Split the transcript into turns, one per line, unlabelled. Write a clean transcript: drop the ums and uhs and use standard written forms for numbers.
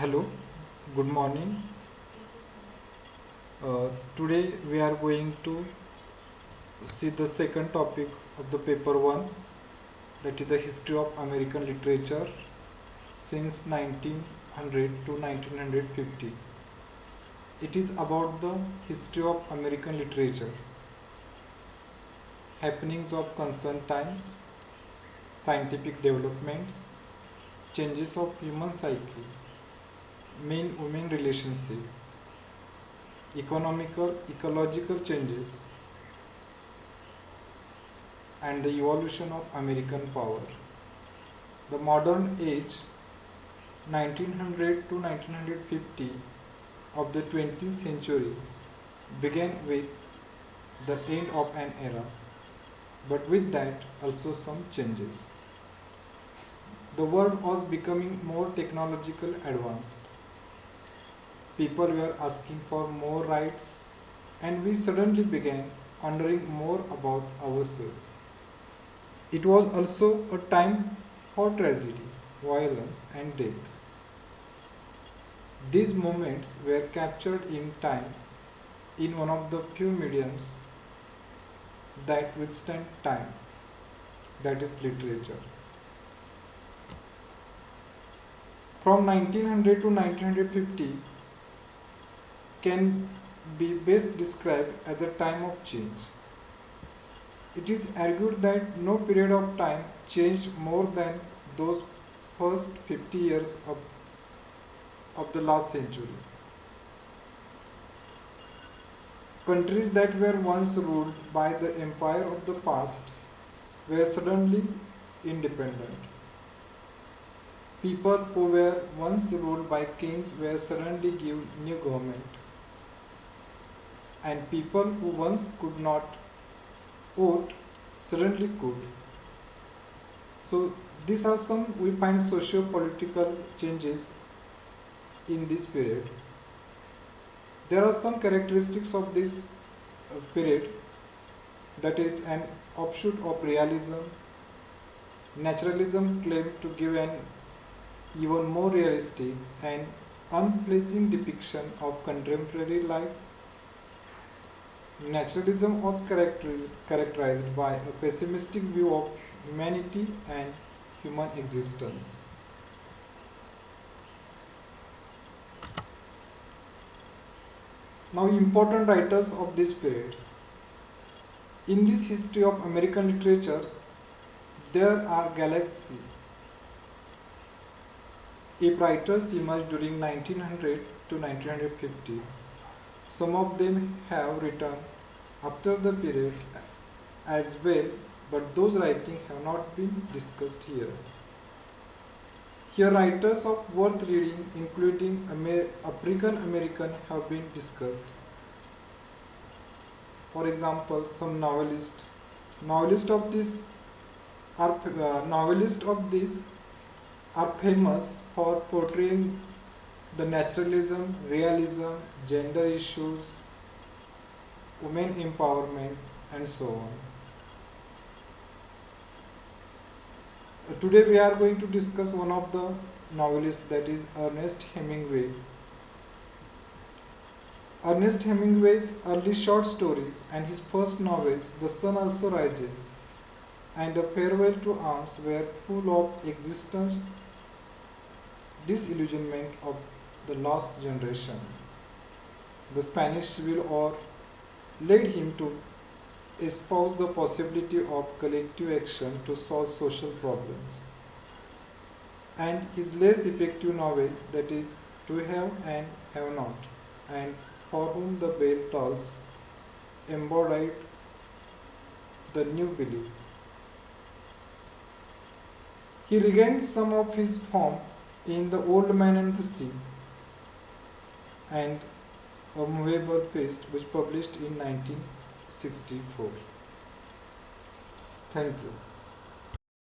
Hello, good morning. Today we are going to see the second topic of the paper 1, that is the history of American literature since 1900 to 1950. It is about the history of American literature, happenings of concerned times, scientific developments, changes of human psyche, man-woman relationship, economical, ecological changes, and the evolution of American power. The modern age, 1900 to 1950 of the 20th century, began with the end of an era, but with that also some changes. The world was becoming more technological advanced. People were asking for more rights, and we suddenly began wondering more about ourselves. It was also a time for tragedy, violence, and death. These moments were captured in time in one of the few mediums that withstand time, that is literature. From 1900 to 1950 can be best described as a time of change. It is argued that no period of time changed more than those first 50 years of the last century. Countries that were once ruled by the empire of the past were suddenly independent. People who were once ruled by kings were suddenly given new government. And people who once could not vote suddenly could. So these are some we find socio-political changes in this period. There are some characteristics of this period, that is an offshoot of realism. Naturalism claimed to give an even more realistic and unflinching depiction of contemporary life. Naturalism was characterized by a pessimistic view of humanity and human existence. Now, important writers of this period. In this history of American literature, there are galaxy. If writers emerged during 1900 to 1950, some of them have written after the period as well, but those writings have not been discussed here. Here, writers of worth reading, including African American, have been discussed. For example, some novelists. Novelists of this are famous for portraying the naturalism, realism, gender issues, women empowerment, and so on. Today we are going to discuss one of the novelists, that is Ernest Hemingway. Ernest Hemingway's early short stories and his first novels, The Sun Also Rises and A Farewell to Arms, were full of existence, disillusionment of the lost generation. The Spanish Civil War led him to espouse the possibility of collective action to solve social problems. And his less effective novel, that is To Have and Have Not, and For Whom the Bell Tolls, embodied the new belief. He regained some of his form in The Old Man and the Sea and A Movable Feast, which published in 1964. Thank you.